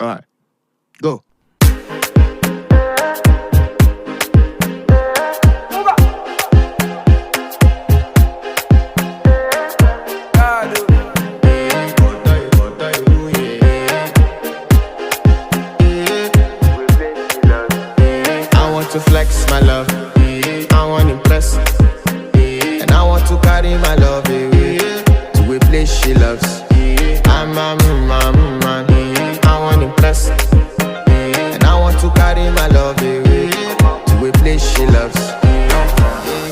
Alright, go. I want to flex my love, I want to impress, and I want to carry my love away to a place she loves. I'm